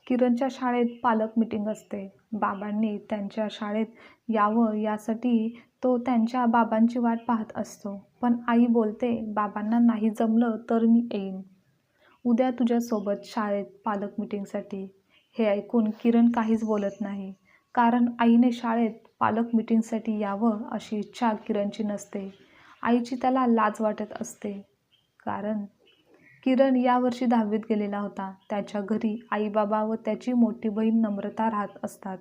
किरणच्या शाळेत पालक मीटिंग असते. बाबांनी त्यांच्या शाळेत यावं यासाठी तो त्यांच्या बाबांची वाट पाहत असतो. पण आई बोलते, बाबांना नाही जमलं तर मी येईन उद्या तुझ्यासोबत शाळेत पालक मीटिंगसाठी. हे ऐकून किरण काहीच बोलत नाही. कारण आईने शाळेत पालक मीटिंगसाठी यावं अशी इच्छा किरणची नसते. आईची त्याला लाज वाटत असते. कारण किरण यावर्षी 10वीत गेलेला होता. त्याच्या घरी आई बाबा व त्याची मोठी बहीण नम्रता राहत असतात.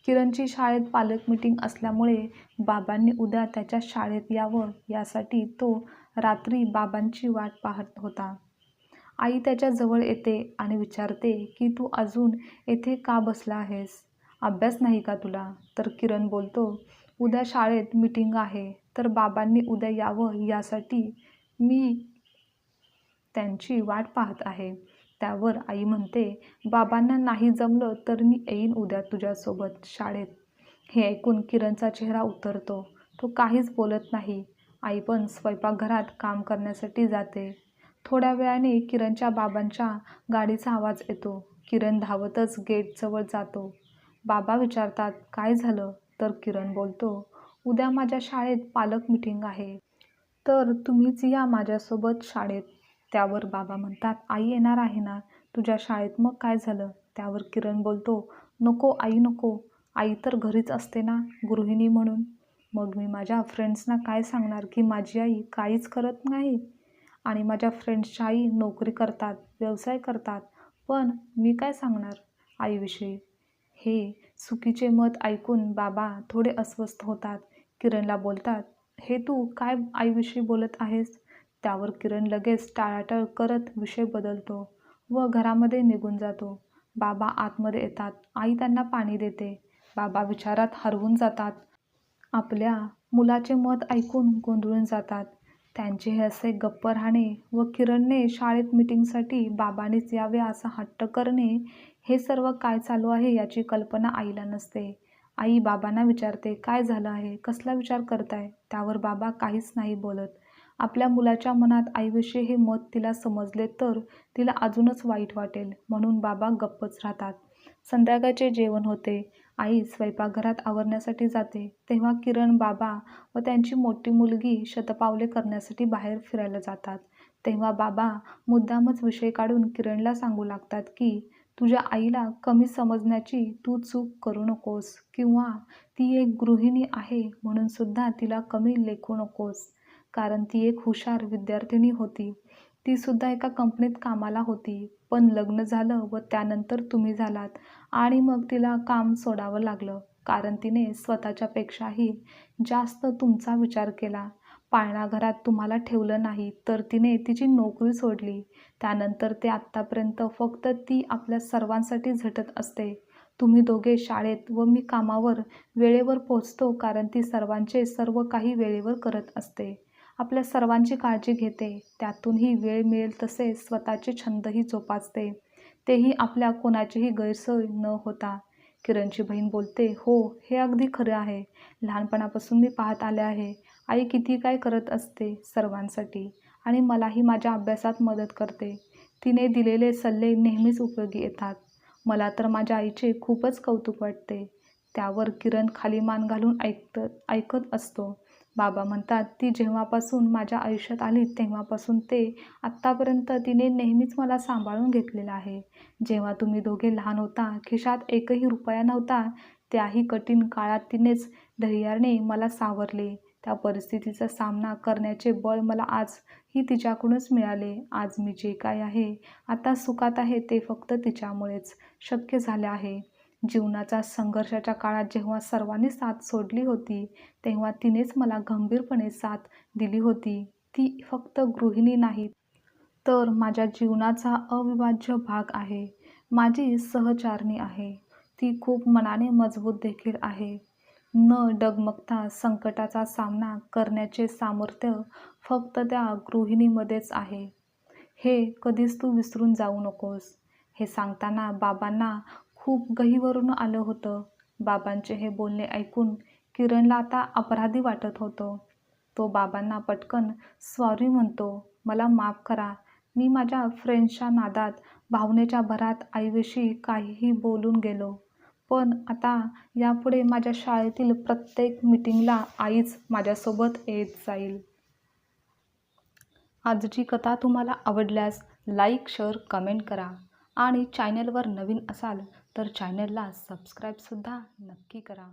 किरणची शाळेत पालक मीटिंग असल्यामुळे बाबांनी उद्या त्याच्या शाळेत यावं यासाठी तो रात्री बाबांची वाट पाहत होता. आई त्याच्या जवळ येते आणि विचारते की तू अजून येथे का बसला आहेस? अभ्यास नाही का तुला? तर किरण बोलतो, उद्या शाळेत मीटिंग आहे तर बाबांनी उद्या यावं यासाठी मी त्यांची वाट पाहत आहे. त्यावर आई म्हणते, बाबांना नाही जमलं तर मी येईन उद्या तुझ्यासोबत शाळेत. हे ऐकून किरणचा चेहरा उतरतो. तो काहीच बोलत नाही. आई पण स्वयंपाकघरात काम करण्यासाठी जाते. थोड्या वेळाने किरणच्या बाबांच्या गाडीचा आवाज येतो. किरण धावतच गेटजवळ जातो. बाबा विचारतात, काय झालं? तर किरण बोलतो, उद्या माझ्या शाळेत पालक मीटिंग आहे. तर तुम्हीच या माझ्यासोबत शाळेत. त्यावर बाबा म्हणतात, आई येणार आहे ना तुझ्या शाळेत, मग काय झालं? त्यावर किरण बोलतो, नको आई नको. आई तर घरीच असते ना गृहिणी म्हणून. मग मी माझ्या फ्रेंड्सना काय सांगणार की माझी आई काहीच करत नाही आणि माझ्या फ्रेंड्सच्या आई नोकरी करतात, व्यवसाय करतात. पण मी काय सांगणार आईविषयी? हे चुकीचे मत ऐकून बाबा थोडे अस्वस्थ होतात. किरणला बोलतात, हे तू काय आईविषयी बोलत आहेस? त्यावर किरण लगेच टाळाटाळ करत विषय बदलतो व घरामध्ये निघून जातो. बाबा आतमध्ये येतात. आई त्यांना पाणी देते. बाबा विचारात हरवून जातात. आपल्या मुलाचे मत ऐकून गोंधळून जातात. त्यांचे हे असे गप्प राहणे व किरणने शाळेत मीटिंगसाठी बाबांनीच यावे असा हट्ट करणे, हे सर्व काय चालू आहे याची कल्पना आईला नसते. आई बाबांना विचारते, काय झालं आहे? कसला विचार करताय? त्यावर बाबा काहीच नाही बोलत. आपल्या मुलाच्या मनात आईविषयी हे मत तिला समजले तर तिला अजूनच वाईट वाटेल, म्हणून बाबा गप्पच राहतात. संध्याकाळचे जेवण होते. आई स्वयंपाकघरात आवरण्यासाठी जाते. तेव्हा किरण, बाबा व त्यांची मोठी मुलगी शतपावले करण्यासाठी बाहेर फिरायला जातात. तेव्हा बाबा मुद्दामच विषय काढून किरणला सांगू लागतात की तुझ्या आईला कमी समजण्याची तू चूक करू नकोस किंवा ती एक गृहिणी आहे म्हणून सुद्धा तिला कमी लेखू नकोस. कारण ती एक हुशार विद्यार्थिनी होती. ती सुद्धा एका कंपनीत कामाला होती. पण लग्न झालं व त्यानंतर तुम्ही झालात आणि मग तिला काम सोडावं लागलं. कारण तिने स्वतःच्या पेक्षाही जास्त तुमचा विचार केला. पाळणा घरात तुम्हाला ठेवलं नाही तर तिने तिची नोकरी सोडली. त्यानंतर ते आत्तापर्यंत फक्त ती आपल्या सर्वांसाठी झटत असते. तुम्ही दोघे शाळेत व मी कामावर वेळेवर पोहोचतो कारण ती सर्वांचे सर्व काही वेळेवर करत असते. आपल्या सर्वांची काळजी घेते. त्यातूनही वेळ मिळेल तसे स्वतःचे छंदही जोपासते. तेही आपल्या कोणाचीही गैरसोय न होता. किरणची बहीण बोलते, हो हे अगदी खरं आहे. लहानपणापासून मी पाहत आले आहे. आई किती काय करत असते सर्वांसाठी आणि मलाही माझ्या अभ्यासात मदत करते. तिने दिलेले सल्ले नेहमीच उपयोगी येतात. मला तर माझ्या आईचे खूपच कौतुक वाटते. त्यावर किरण खाली मान घालून ऐकत असतो. बाबा म्हणतात, ती जेव्हापासून माझ्या आयुष्यात आली तेव्हापासून ते आत्तापर्यंत तिने नेहमीच मला सांभाळून घेतलेलं आहे. जेव्हा तुम्ही दोघे लहान होता, खिशात एकही रुपया नव्हता, त्याही कठीण काळात तिनेच धैर्याने मला सावरले. त्या परिस्थितीचा सामना करण्याचे बळ मला आजही तिच्याकडूनच मिळाले. आज मी जे काय आहे, आता सुखात आहे ते फक्त तिच्यामुळेच शक्य झाले आहे. जीवनाच्या संघर्षाच्या काळात जेव्हा सर्वांनी साथ सोडली होती, तेव्हा तिनेच मला गंभीरपणे साथ दिली होती. ती फक्त गृहिणी नाही, तर माझ्या जीवनाचा अविभाज्य भाग आहे. माझी सहचारिणी आहे. ती खूप मनाने मजबूत देखील आहे. न डगमगता संकटाचा सामना करण्याचे सामर्थ्य फक्त त्या गृहिणीमध्येच आहे. हे कधीच तू विसरून जाऊ नकोस. हे सांगताना बाबांना खूप गहिवरून आलं होतं. बाबांचे हे बोलणे ऐकून किरणला आता अपराधी वाटत होतं. तो बाबांना पटकन सॉरी म्हणतो. मला माफ करा. मी माझ्या फ्रेंड्सच्या नादात भावनेच्या भरात आईविषयी काहीही बोलून गेलो. पण आता यापुढे माझ्या शाळेतील प्रत्येक मीटिंगला आईच माझ्यासोबत येत जाईल. आजची कथा तुम्हाला आवडल्यास लाईक, शेअर, कमेंट करा आणि चॅनलवर नवीन असाल तर चॅनलला सबस्क्राईबसुद्धा नक्की करा.